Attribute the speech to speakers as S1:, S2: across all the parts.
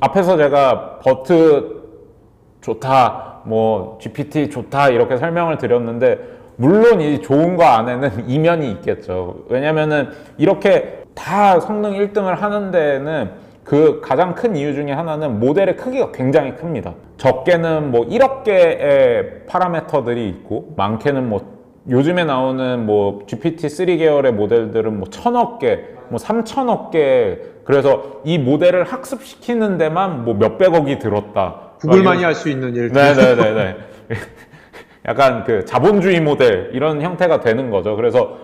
S1: 앞에서 제가 버트 좋다, 뭐 GPT 좋다 이렇게 설명을 드렸는데 물론 이 좋은 거 안에는 이면이 있겠죠. 왜냐면은 이렇게 다 성능 1등을 하는 데에는 그 가장 큰 이유 중에 하나는 모델의 크기가 굉장히 큽니다. 적게는 뭐 1억 개의 파라미터들이 있고 많게는 뭐 요즘에 나오는 뭐 GPT-3 계열의 모델들은 뭐 1000억 개, 뭐 3000억 개, 그래서 이 모델을 학습시키는 데만 뭐 몇백억이 들었다.
S2: 구글만이 할 수 있는 일.
S1: 네네네네. 약간 그 자본주의 모델 이런 형태가 되는 거죠. 그래서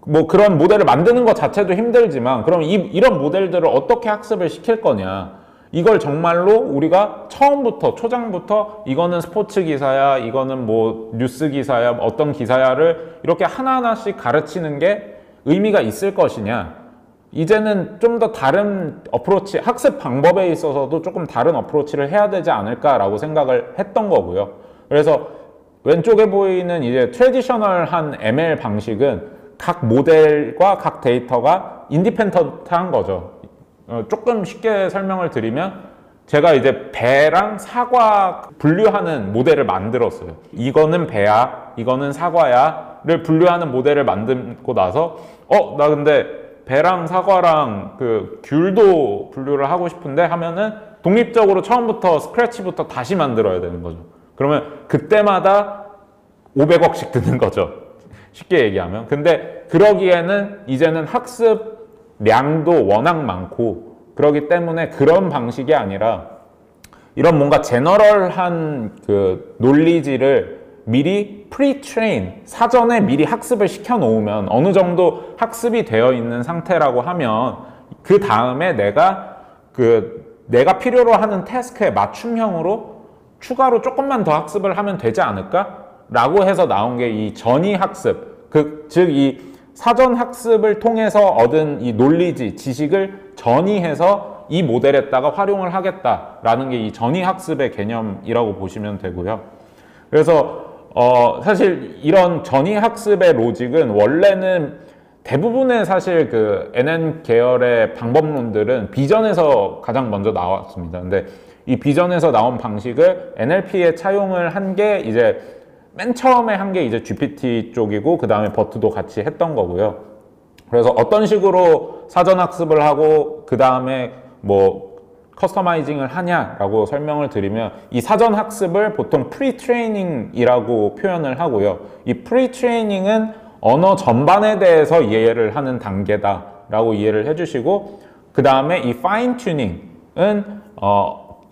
S1: 뭐 그런 모델을 만드는 것 자체도 힘들지만 그럼 이런 모델들을 어떻게 학습을 시킬 거냐. 이걸 정말로 우리가 처음부터 초장부터 이거는 스포츠 기사야, 이거는 뭐 뉴스 기사야, 어떤 기사야를 이렇게 하나하나씩 가르치는 게 의미가 있을 것이냐. 이제는 좀 더 다른 어프로치, 학습 방법에 있어서도 조금 다른 어프로치를 해야 되지 않을까라고 생각을 했던 거고요. 그래서 왼쪽에 보이는 이제 트래디셔널한 ML 방식은 각 모델과 각 데이터가 인디펜던트한 거죠. 조금 쉽게 설명을 드리면 제가 이제 배랑 사과 분류하는 모델을 만들었어요. 이거는 배야, 이거는 사과야를 분류하는 모델을 만들고 나서 나 근데 배랑 사과랑 그 귤도 분류를 하고 싶은데 하면은 독립적으로 처음부터 스크래치부터 다시 만들어야 되는 거죠. 그러면 그때마다 500억씩 드는 거죠. 쉽게 얘기하면. 근데 그러기에는 이제는 학습량도 워낙 많고 그러기 때문에 그런 방식이 아니라 이런 뭔가 제너럴한 그 논리지를 미리 프리트레인, 사전에 미리 학습을 시켜 놓으면 어느 정도 학습이 되어 있는 상태라고 하면 그 다음에 내가 필요로 하는 태스크에 맞춤형으로 추가로 조금만 더 학습을 하면 되지 않을까? 라고 해서 나온 게 이 전이 학습, 즉 이 사전 학습을 통해서 얻은 이 논리지, 지식을 전이해서 이 모델에다가 활용을 하겠다라는 게 이 전이 학습의 개념이라고 보시면 되고요. 그래서 사실 이런 전이 학습의 로직은 원래는 대부분의 사실 그 NN 계열의 방법론들은 비전에서 가장 먼저 나왔습니다. 근데 이 비전에서 나온 방식을 NLP에 차용을 한 게 이제 맨 처음에 한 게 이제 GPT 쪽이고 그 다음에 버트도 같이 했던 거고요. 그래서 어떤 식으로 사전 학습을 하고 그 다음에 뭐 커스터마이징을 하냐라고 설명을 드리면 이 사전 학습을 보통 프리트레이닝이라고 표현을 하고요. 이 프리트레이닝은 언어 전반에 대해서 이해를 하는 단계다라고 이해를 해주시고 그 다음에 이 파인 튜닝은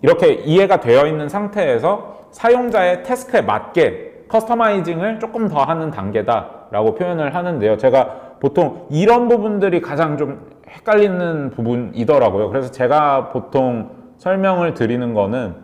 S1: 이렇게 이해가 되어 있는 상태에서 사용자의 태스크에 맞게 커스터마이징을 조금 더 하는 단계다라고 표현을 하는데요. 제가 보통 이런 부분들이 가장 좀 헷갈리는 부분이더라고요. 그래서 제가 보통 설명을 드리는 거는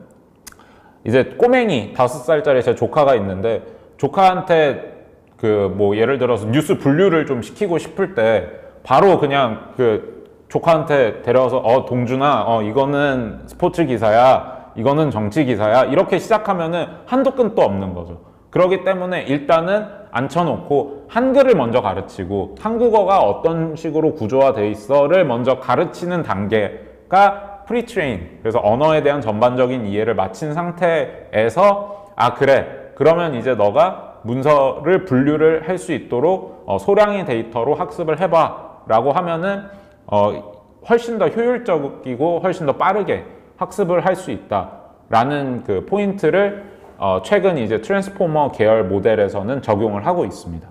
S1: 이제 꼬맹이 5살짜리 제 조카가 있는데 조카한테 그 뭐 예를 들어서 뉴스 분류를 좀 시키고 싶을 때 바로 그냥 그 조카한테 데려와서 동준아 이거는 스포츠 기사야, 이거는 정치 기사야 이렇게 시작하면은 한도 끝도 없는 거죠. 그렇기 때문에 일단은 앉혀놓고 한글을 먼저 가르치고 한국어가 어떤 식으로 구조화돼 있어를 먼저 가르치는 단계가 프리트레인, 그래서 언어에 대한 전반적인 이해를 마친 상태에서 그래 그러면 이제 너가 문서를 분류를 할 수 있도록 소량의 데이터로 학습을 해봐 라고 하면은 훨씬 더 효율적이고 훨씬 더 빠르게 학습을 할 수 있다 라는 그 포인트를 최근 이제 트랜스포머 계열 모델에서는 적용을 하고 있습니다.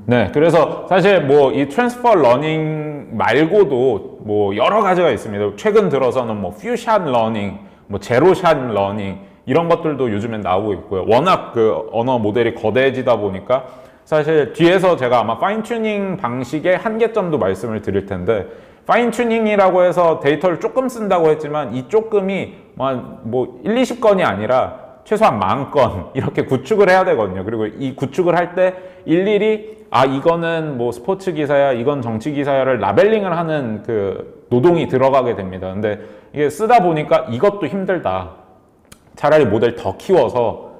S1: 네, 그래서 사실 뭐 이 트랜스퍼 러닝 말고도 뭐 여러 가지가 있습니다. 최근 들어서는 뭐 퓨샷 러닝, 뭐 제로샷 러닝 이런 것들도 요즘엔 나오고 있고요. 워낙 그 언어 모델이 거대해지다 보니까 사실 뒤에서 제가 아마 파인 튜닝 방식의 한계점도 말씀을 드릴 텐데 파인 튜닝이라고 해서 데이터를 조금 쓴다고 했지만 이 조금이 뭐 1, 20건이 아니라 최소한 10,000건 이렇게 구축을 해야 되거든요. 그리고 이 구축을 할 때 일일이 이거는 뭐 스포츠 기사야, 이건 정치 기사야를 라벨링을 하는 그 노동이 들어가게 됩니다. 근데 이게 쓰다 보니까 이것도 힘들다. 차라리 모델 더 키워서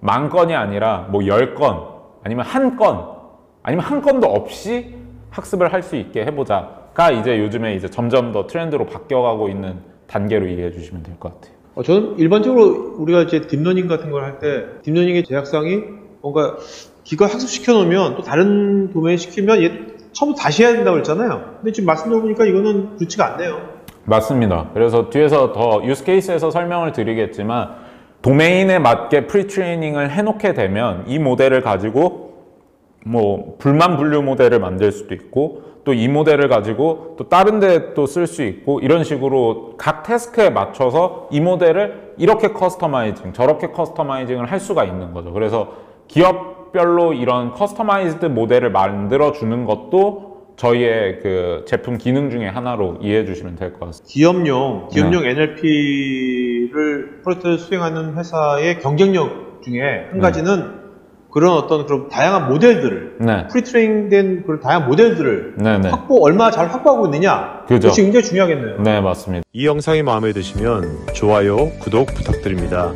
S1: 10,000건이 아니라 뭐 10건 아니면 1건 아니면 1건도 없이 학습을 할 수 있게 해보자가 이제 요즘에 이제 점점 더 트렌드로 바뀌어가고 있는 단계로 이해해 주시면 될 것 같아요.
S2: 저는 일반적으로 우리가 이제 딥러닝 같은 걸 할 때 딥러닝의 제약상이 뭔가 기껏 학습시켜 놓으면 또 다른 도메인 시키면 얘 처음부터 다시 해야 된다고 그랬잖아요. 근데 지금 말씀 들어보니까 이거는 그렇지가 않네요.
S1: 맞습니다. 그래서 뒤에서 더 유스 케이스에서 설명을 드리겠지만 도메인에 맞게 프리트레이닝을 해놓게 되면 이 모델을 가지고 뭐 불만 분류 모델을 만들 수도 있고 또 이 모델을 가지고 또 다른 데 또 쓸 수 있고 이런 식으로 각 태스크에 맞춰서 이 모델을 이렇게 커스터마이징 저렇게 커스터마이징을 할 수가 있는 거죠. 그래서 기업별로 이런 커스터마이즈드 모델을 만들어 주는 것도 저희의 그 제품 기능 중에 하나로 이해해 주시면 될 것 같습니다.
S2: 기업용 NLP를 프로젝트를 수행하는 회사의 경쟁력 중에 한 가지는 그런 어떤 그런 다양한 모델들을 프리트레인된 그런 다양한 모델들을 얼마나 잘 확보하고 있느냐 그것이 굉장히 중요하겠네요.
S1: 네, 맞습니다.
S3: 이 영상이 마음에 드시면 좋아요, 구독 부탁드립니다.